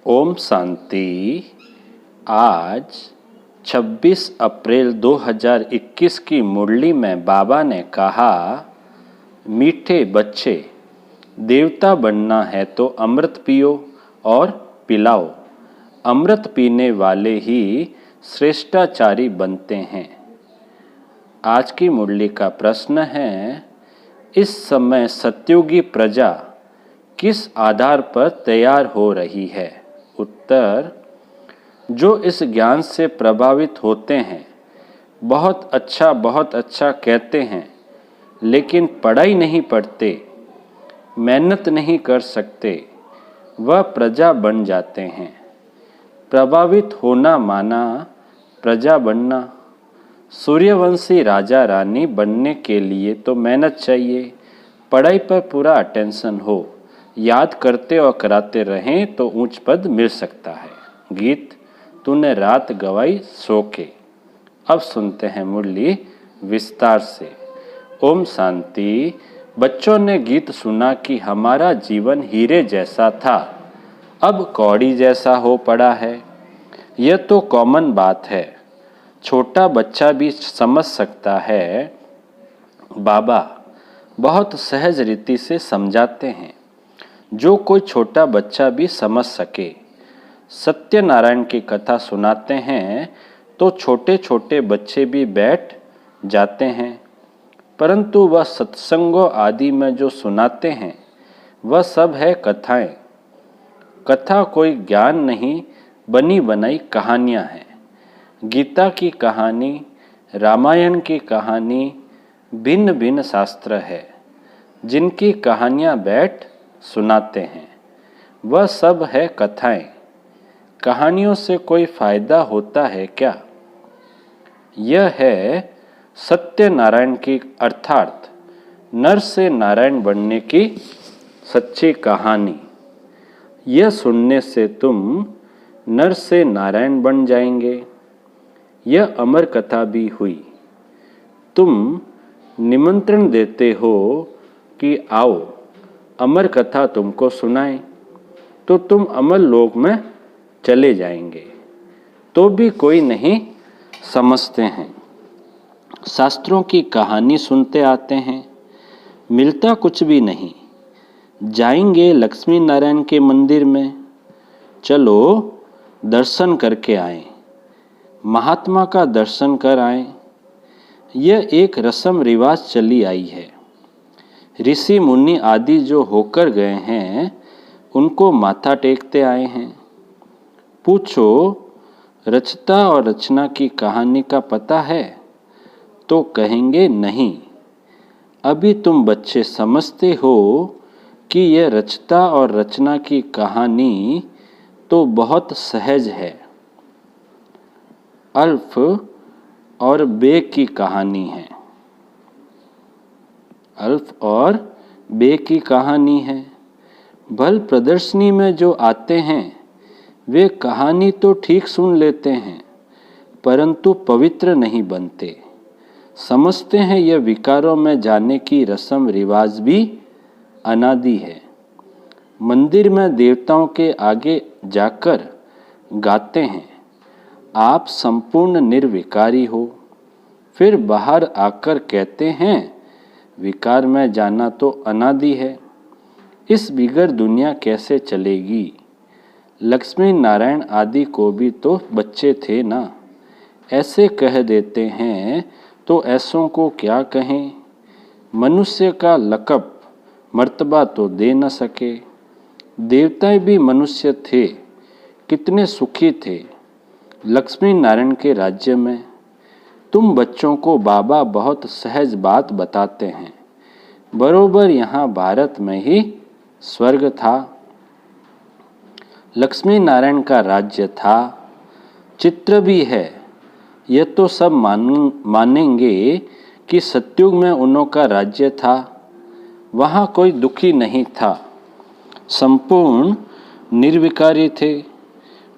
ओम शांति। आज 26 अप्रैल 2021 की मुरली में बाबा ने कहा, मीठे बच्चे, देवता बनना है तो अमृत पियो और पिलाओ। अमृत पीने वाले ही श्रेष्ठाचारी बनते हैं। आज की मुरली का प्रश्न है, इस समय सतयुगी प्रजा किस आधार पर तैयार हो रही है? उत्तर, जो इस ज्ञान से प्रभावित होते हैं, बहुत अच्छा कहते हैं, लेकिन पढ़ाई नहीं पढ़ते, मेहनत नहीं कर सकते, वह प्रजा बन जाते हैं। प्रभावित होना माना प्रजा बनना। सूर्यवंशी राजा रानी बनने के लिए तो मेहनत चाहिए, पढ़ाई पर पूरा अटेंशन हो, याद करते और कराते रहें तो ऊंच पद मिल सकता है। गीत तूने रात गवाई सो के। अब सुनते हैं मुरली विस्तार से। ओम शांति। बच्चों ने गीत सुना कि हमारा जीवन हीरे जैसा था, अब कौड़ी जैसा हो पड़ा है। यह तो कॉमन बात है, छोटा बच्चा भी समझ सकता है। बाबा बहुत सहज रीति से समझाते हैं, जो कोई छोटा बच्चा भी समझ सके। सत्यनारायण की कथा सुनाते हैं तो छोटे छोटे बच्चे भी बैठ जाते हैं, परंतु वह सत्संगों आदि में जो सुनाते हैं वह सब है कथाएं। कथा कोई ज्ञान नहीं, बनी बनाई कहानियां हैं। गीता की कहानी, रामायण की कहानी, भिन्न भिन्न शास्त्र है जिनकी कहानियां बैठ सुनाते हैं। वह सब है कथाएं। कहानियों से कोई फायदा होता है क्या? यह है सत्यनारायण की अर्थात नर से नारायण बनने की सच्ची कहानी। यह सुनने से तुम नर से नारायण बन जाएंगे। यह अमर कथा भी हुई। तुम निमंत्रण देते हो कि आओ अमर कथा तुमको सुनाएं, तो तुम अमर लोक में चले जाएंगे, तो भी कोई नहीं समझते हैं। शास्त्रों की कहानी सुनते आते हैं, मिलता कुछ भी नहीं। जाएंगे लक्ष्मी नारायण के मंदिर में, चलो दर्शन करके आएं, महात्मा का दर्शन कर आएं। यह एक रस्म रिवाज चली आई है। ऋषि मुनि आदि जो होकर गए हैं, उनको माथा टेकते आए हैं। पूछो, रचता और रचना की कहानी का पता है? तो कहेंगे नहीं। अभी तुम बच्चे समझते हो कि यह रचता और रचना की कहानी तो बहुत सहज है। अल्फ और बे की कहानी है। अल्फ और बे की कहानी है। बल प्रदर्शनी में जो आते हैं वे कहानी तो ठीक सुन लेते हैं, परंतु पवित्र नहीं बनते। समझते हैं यह विकारों में जाने की रस्म रिवाज भी अनादि है। मंदिर में देवताओं के आगे जाकर गाते हैं, आप संपूर्ण निर्विकारी हो। फिर बाहर आकर कहते हैं, विकार में जाना तो अनादि है। इस बिगड़ दुनिया कैसे चलेगी? लक्ष्मी नारायण आदि को भी तो बच्चे थे ना। ऐसे कह देते हैं तो ऐसों को क्या कहें? मनुष्य का लक़ब मर्तबा तो दे न सके। देवताएं भी मनुष्य थे, कितने सुखी थे लक्ष्मी नारायण के राज्य में। तुम बच्चों को बाबा बहुत सहज बात बताते हैं। बरोबर यहाँ भारत में ही स्वर्ग था, लक्ष्मी नारायण का राज्य था। चित्र भी है। यह तो सब मानेंगे कि सतयुग में उन्हों का राज्य था। वहाँ कोई दुखी नहीं था, संपूर्ण निर्विकारी थे।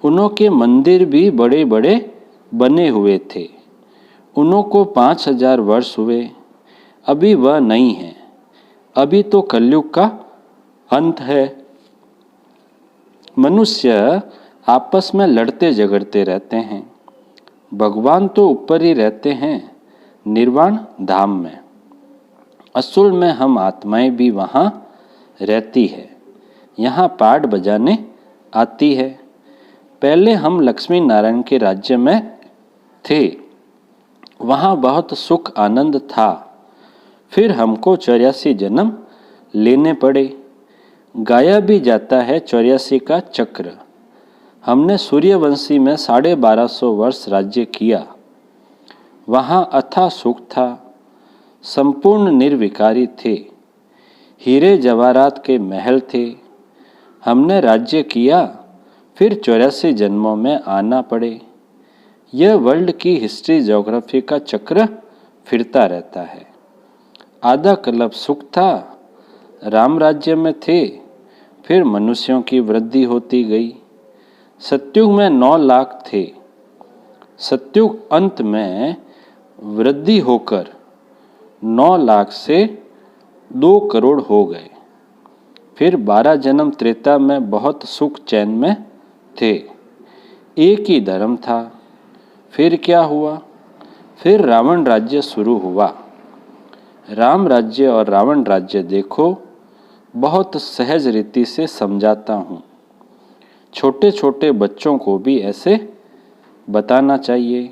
उन्हों के मंदिर भी बड़े बड़े बने हुए थे। उन्हों को 5000 वर्ष हुए। अभी वह नहीं है। अभी तो कलयुग का अंत है। मनुष्य आपस में लड़ते झगड़ते रहते हैं। भगवान तो ऊपर ही रहते हैं निर्वाण धाम में। असल में हम आत्माएं भी वहाँ रहती है, यहाँ पाठ बजाने आती है। पहले हम लक्ष्मी नारायण के राज्य में थे, वहाँ बहुत सुख आनंद था। फिर हमको 84 जन्म लेने पड़े। गाया भी जाता है 84 का चक्र। हमने सूर्यवंशी में 1250 वर्ष राज्य किया। वहाँ अथाह सुख था, संपूर्ण निर्विकारी थे, हीरे जवाहरात के महल थे। हमने राज्य किया, फिर 84 जन्मों में आना पड़े। यह वर्ल्ड की हिस्ट्री ज्योग्राफी का चक्र फिरता रहता है। आधा कल्प सुख था, राम राज्य में थे, फिर मनुष्यों की वृद्धि होती गई। सतयुग में 9 लाख थे, सतयुग अंत में वृद्धि होकर 9 लाख से 2 करोड़ हो गए। फिर 12 जन्म त्रेता में बहुत सुख चैन में थे, एक ही धर्म था। फिर क्या हुआ? फिर रावण राज्य शुरू हुआ। राम राज्य और रावण राज्य देखो, बहुत सहज रीति से समझाता हूँ। छोटे छोटे बच्चों को भी ऐसे बताना चाहिए।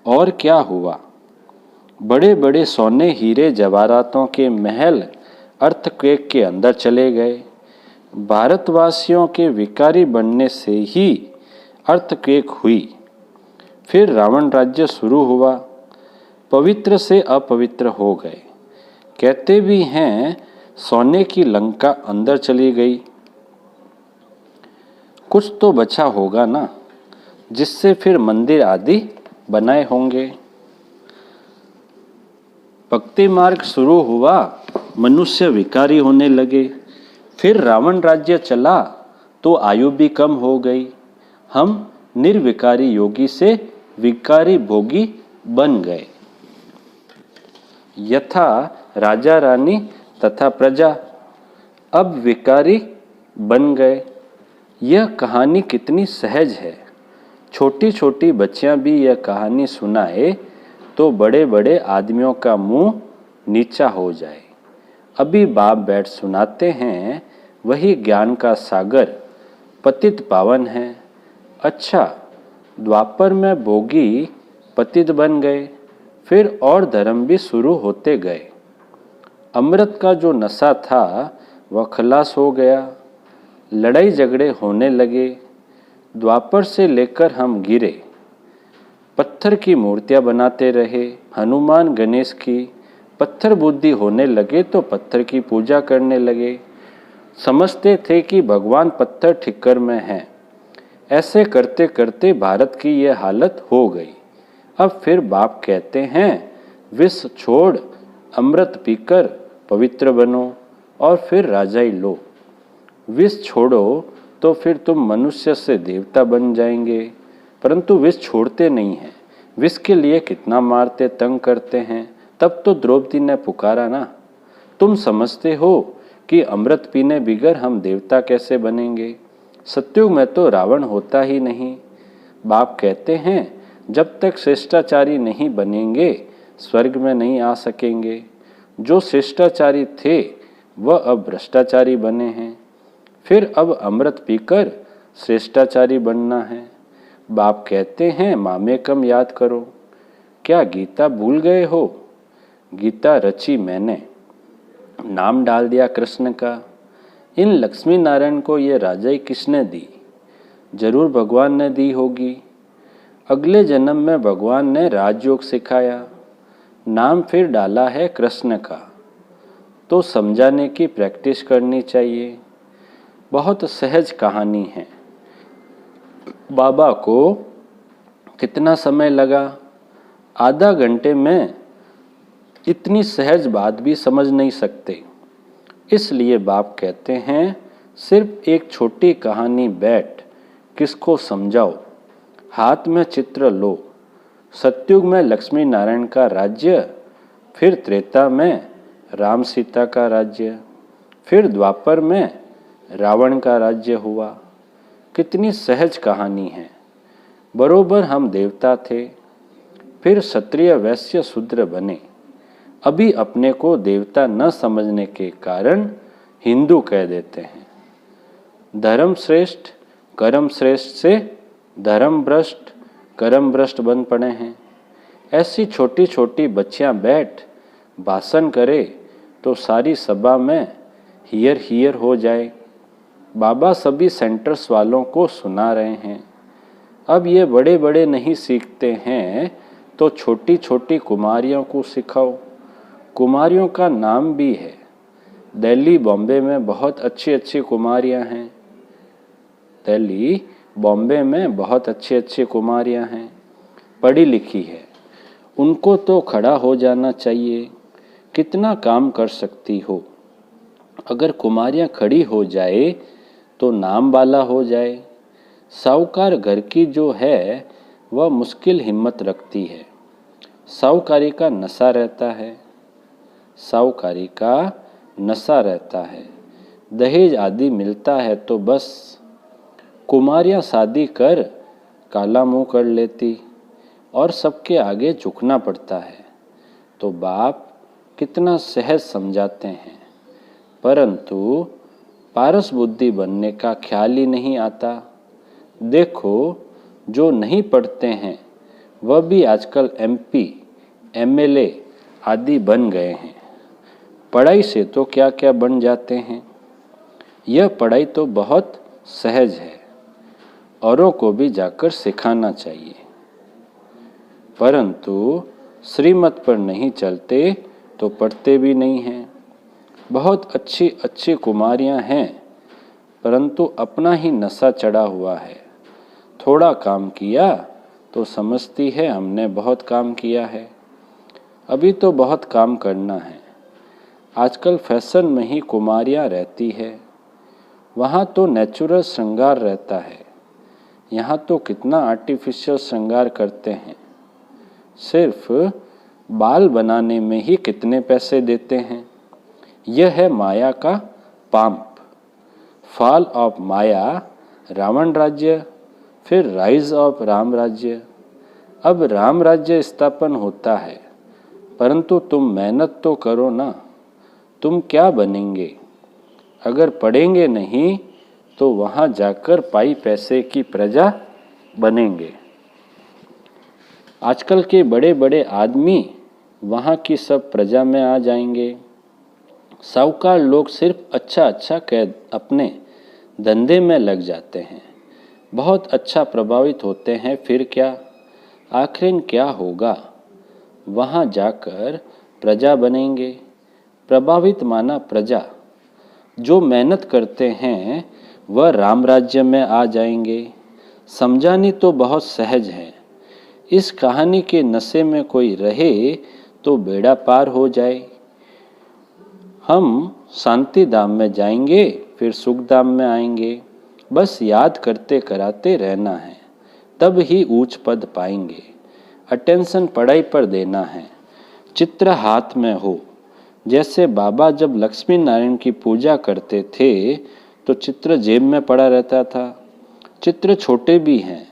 और क्या हुआ? बड़े बड़े सोने हीरे जवाहरातों के महल अर्थक्वेक के अंदर चले गए। भारतवासियों के विकारी बनने से ही अर्थक्वेक हुई। फिर रावण राज्य शुरू हुआ, पवित्र से अपवित्र हो गए। कहते भी हैं सोने की लंका अंदर चली गई। कुछ तो बचा होगा ना, जिससे फिर मंदिर आदि बनाए होंगे। भक्ति मार्ग शुरू हुआ, मनुष्य विकारी होने लगे। फिर रावण राज्य चला तो आयु भी कम हो गई। हम निर्विकारी योगी से विकारी भोगी बन गए। यथा राजा रानी तथा प्रजा, अब विकारी बन गए। यह कहानी कितनी सहज है। छोटी छोटी बच्चियां भी यह कहानी सुनाए तो बड़े बड़े आदमियों का मुंह नीचा हो जाए। अभी बाप बैठ सुनाते हैं, वही ज्ञान का सागर पतित पावन है। अच्छा, द्वापर में भोगी पतित बन गए, फिर और धर्म भी शुरू होते गए। अमृत का जो नशा था वह खलास हो गया। लड़ाई झगड़े होने लगे। द्वापर से लेकर हम गिरे, पत्थर की मूर्तियां बनाते रहे। हनुमान गणेश की पत्थर बुद्धि होने लगे तो पत्थर की पूजा करने लगे। समझते थे कि भगवान पत्थर ठिक्कर में हैं। ऐसे करते करते भारत की यह हालत हो गई। अब फिर बाप कहते हैं, विष छोड़ अमृत पीकर पवित्र बनो और फिर राजाई लो। विष छोड़ो तो फिर तुम मनुष्य से देवता बन जाएंगे, परंतु विष छोड़ते नहीं हैं। विष के लिए कितना मारते तंग करते हैं। तब तो द्रौपदी ने पुकारा ना, तुम समझते हो कि अमृत पीने बिगर हम देवता कैसे बनेंगे। सतयुग में तो रावण होता ही नहीं। बाप कहते हैं, जब तक श्रेष्ठाचारी नहीं बनेंगे स्वर्ग में नहीं आ सकेंगे। जो श्रेष्ठाचारी थे वह अब भ्रष्टाचारी बने हैं। फिर अब अमृत पीकर श्रेष्ठाचारी बनना है। बाप कहते हैं, मामेकम याद करो। क्या गीता भूल गए हो? गीता रची मैंने, नाम डाल दिया कृष्ण का। इन लक्ष्मी नारायण को ये राजाई किसने दी? जरूर भगवान ने दी होगी। अगले जन्म में भगवान ने राजयोग सिखाया, नाम फिर डाला है कृष्ण का। तो समझाने की प्रैक्टिस करनी चाहिए। बहुत सहज कहानी है। बाबा को कितना समय लगा? आधा घंटे में इतनी सहज बात भी समझ नहीं सकते। इसलिए बाप कहते हैं, सिर्फ एक छोटी कहानी बैठ किसको समझाओ। हाथ में चित्र लो। सतयुग में लक्ष्मी नारायण का राज्य, फिर त्रेता में राम सीता का राज्य, फिर द्वापर में रावण का राज्य हुआ। कितनी सहज कहानी है। बरोबर हम देवता थे, फिर क्षत्रिय वैश्य शूद्र बने। अभी अपने को देवता न समझने के कारण हिंदू कह देते हैं। धर्म श्रेष्ठ कर्म श्रेष्ठ से धर्म भ्रष्ट कर्म भ्रष्ट बन पड़े हैं। ऐसी छोटी छोटी बच्चियां बैठ भाषण करे तो सारी सभा में हियर हियर हो जाए। बाबा सभी सेंटर्स वालों को सुना रहे हैं। अब ये बड़े बड़े नहीं सीखते हैं तो छोटी छोटी कुमारियों को सिखाओ। कुमारियों का नाम भी है। दिल्ली बॉम्बे में बहुत अच्छी अच्छी कुमारियां हैं। दिल्ली बॉम्बे में बहुत अच्छी अच्छी कुमारियां हैं, पढ़ी लिखी है। उनको तो खड़ा हो जाना चाहिए। कितना काम कर सकती हो। अगर कुमारियां खड़ी हो जाए तो नाम वाला हो जाए। साहूकार घर की जो है वह मुश्किल हिम्मत रखती है। साहूकारी का नशा रहता है। साहूकारी का नशा रहता है। दहेज आदि मिलता है तो बस। कुमारियां शादी कर काला मुंह कर लेती और सबके आगे झुकना पड़ता है तो बाप कितना सहज समझाते हैं, परंतु पारस बुद्धि बनने का ख्याल ही नहीं आता। देखो जो नहीं पढ़ते हैं वह भी आजकल MP MLA आदि बन गए हैं। पढ़ाई से तो क्या क्या बन जाते हैं। यह पढ़ाई तो बहुत सहज है, औरों को भी जाकर सिखाना चाहिए। परंतु श्रीमत पर नहीं चलते तो पढ़ते भी नहीं हैं। बहुत अच्छी अच्छी कुमारियां हैं, परंतु अपना ही नशा चढ़ा हुआ है। थोड़ा काम किया तो समझती है हमने बहुत काम किया है। अभी तो बहुत काम करना है। आजकल फैशन में ही कुमारियां रहती है। वहाँ तो नेचुरल श्रृंगार रहता है। यहाँ तो कितना आर्टिफिशियल श्रृंगार करते हैं। सिर्फ बाल बनाने में ही कितने पैसे देते हैं। यह है माया का पांप। फॉल ऑफ माया रावण राज्य, फिर राइज ऑफ राम राज्य। अब राम राज्य स्थापन होता है, परंतु तुम मेहनत तो करो ना। तुम क्या बनेंगे? अगर पढ़ेंगे नहीं तो वहाँ जाकर पाई पैसे की प्रजा बनेंगे। आजकल के बड़े बड़े आदमी वहाँ की सब प्रजा में आ जाएंगे। साहूकार लोग सिर्फ अच्छा अच्छा कह अपने धंधे में लग जाते हैं। बहुत अच्छा प्रभावित होते हैं। फिर क्या? आखिर क्या होगा? वहाँ जाकर प्रजा बनेंगे। प्रभावित माना प्रजा। जो मेहनत करते हैं वह राम राज्य में आ जाएंगे। समझानी तो बहुत सहज है। इस कहानी के नशे में कोई रहे तो बेड़ा पार हो जाए। हम शांति धाम में जाएंगे, फिर सुख धाम में आएंगे। बस याद करते कराते रहना है, तब ही ऊंच पद पाएंगे। अटेंशन पढ़ाई पर देना है। चित्र हाथ में हो। जैसे बाबा जब लक्ष्मी नारायण की पूजा करते थे तो चित्र जेब में पड़ा रहता था। चित्र छोटे भी हैं,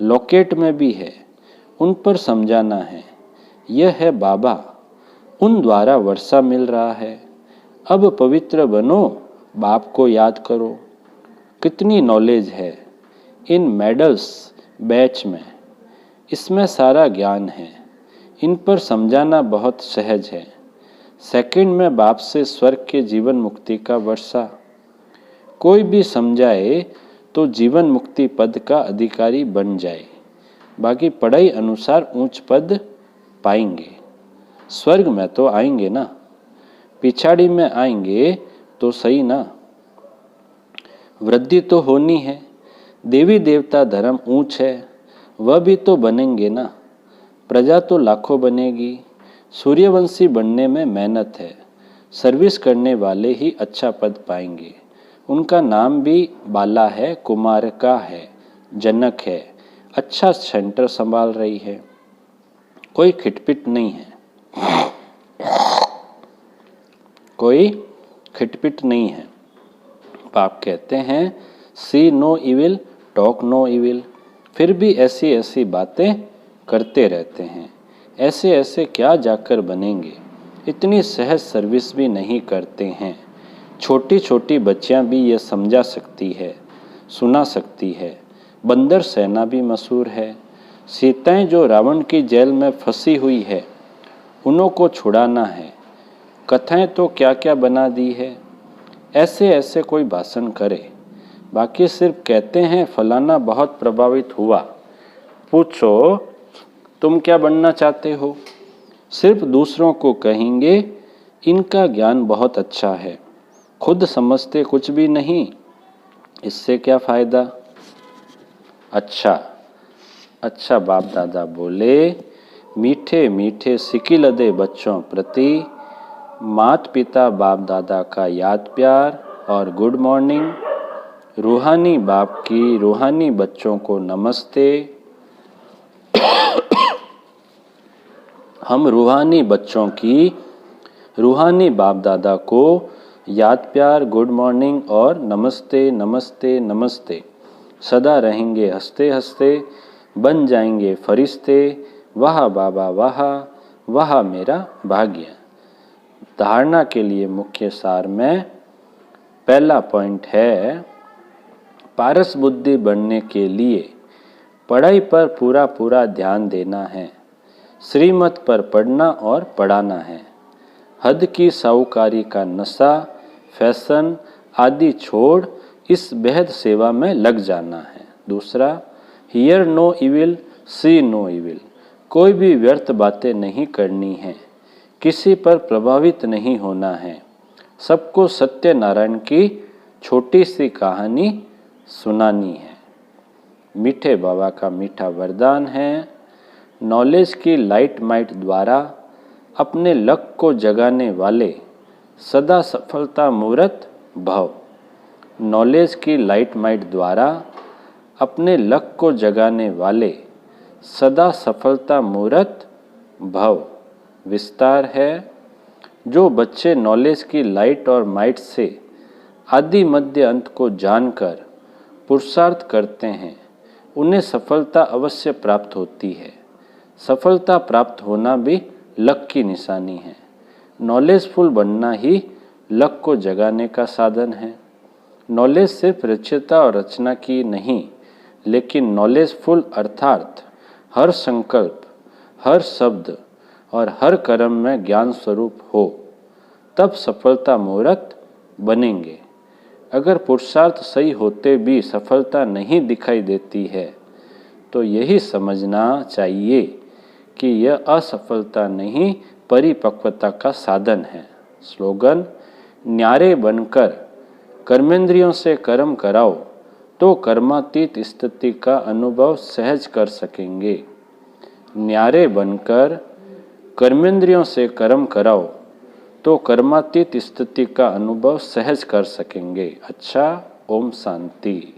लॉकेट में भी है। उन पर समझाना है। यह है बाबा, उन द्वारा वर्षा मिल रहा है। अब पवित्र बनो, बाप को याद करो। कितनी नॉलेज है इन मेडल्स बैच में। इसमें सारा ज्ञान है। इन पर समझाना बहुत सहज है। सेकंड में बाप से स्वर्ग के जीवन मुक्ति का वर्षा। कोई भी समझाए तो जीवन मुक्ति पद का अधिकारी बन जाए। बाकी पढ़ाई अनुसार ऊंच पद पाएंगे। स्वर्ग में तो आएंगे ना, पिछाड़ी में आएंगे तो सही ना। वृद्धि तो होनी है। देवी देवता धर्म ऊंच है, वह भी तो बनेंगे ना। प्रजा तो लाखों बनेगी। सूर्यवंशी बनने में मेहनत है। सर्विस करने वाले ही अच्छा पद पाएंगे। उनका नाम भी बाला है, कुमार का है, जनक है। अच्छा सेंटर संभाल रही है। कोई खिटपिट नहीं है। कोई खिटपिट नहीं है। बाप कहते हैं see no evil talk no evil, फिर भी ऐसी ऐसी बातें करते रहते हैं। ऐसे ऐसे क्या जाकर बनेंगे, इतनी सहज सर्विस भी नहीं करते हैं। छोटी छोटी बच्चियां भी ये समझा सकती है, सुना सकती है। बंदर सेना भी मशहूर है। सीताएं जो रावण की जेल में फंसी हुई है, उन्हों को छुड़ाना है। कथाएं तो क्या क्या बना दी है। ऐसे ऐसे कोई भाषण करे, बाकी सिर्फ कहते हैं फलाना बहुत प्रभावित हुआ। पूछो तुम क्या बनना चाहते हो? सिर्फ दूसरों को कहेंगे इनका ज्ञान बहुत अच्छा है, खुद समझते कुछ भी नहीं, इससे क्या फायदा। अच्छा बाप दादा बोले, मीठे मीठे सिकिलदे बच्चों प्रति माता पिता बाप दादा का याद प्यार और गुड मॉर्निंग। रूहानी बाप की रूहानी बच्चों को नमस्ते। हम रूहानी बच्चों की रूहानी बाप दादा को याद प्यार, गुड मॉर्निंग और नमस्ते नमस्ते नमस्ते। सदा रहेंगे हंसते हंसते, बन जाएंगे फरिश्ते। वाह बाबा वाह, वाह मेरा भाग्य। धारणा के लिए मुख्य सार में पहला पॉइंट है, पारस बुद्धि बनने के लिए पढ़ाई पर पूरा पूरा ध्यान देना है। श्रीमत पर पढ़ना और पढ़ाना है। हद की साहूकारी का नशा, फैशन आदि छोड़ इस बेहद सेवा में लग जाना है। दूसरा, hear no evil, see no evil. कोई भी व्यर्थ बातें नहीं करनी है, किसी पर प्रभावित नहीं होना है। सबको सत्यनारायण की छोटी सी कहानी सुनानी है। मीठे बाबा का मीठा वरदान है, नॉलेज की लाइट माइट द्वारा अपने लक को जगाने वाले सदा सफलता मूर्त भव। नॉलेज की लाइट माइट द्वारा अपने लक को जगाने वाले सदा सफलता मूर्त भव। विस्तार है, जो बच्चे नॉलेज की लाइट और माइट से आदि मध्य अंत को जानकर पुरुषार्थ करते हैं, उन्हें सफलता अवश्य प्राप्त होती है। सफलता प्राप्त होना भी लक की निशानी है। नॉलेजफुल बनना ही लक को जगाने का साधन है। नॉलेज सिर्फ रचयिता और रचना की नहीं, लेकिन नॉलेजफुल अर्थात हर संकल्प, हर शब्द और हर कर्म में ज्ञान स्वरूप हो, तब सफलता मूर्त बनेंगे। अगर पुरुषार्थ सही होते भी सफलता नहीं दिखाई देती है, तो यही समझना चाहिए कि यह असफलता नहीं, परिपक्वता का साधन है। स्लोगन, न्यारे बनकर कर्मेंद्रियों से कर्म कराओ तो कर्मातीत स्थिति का अनुभव सहज कर सकेंगे। न्यारे बनकर कर्मेंद्रियों से कर्म कराओ तो कर्मातीत स्थिति का अनुभव सहज कर सकेंगे। अच्छा, ओम शांति।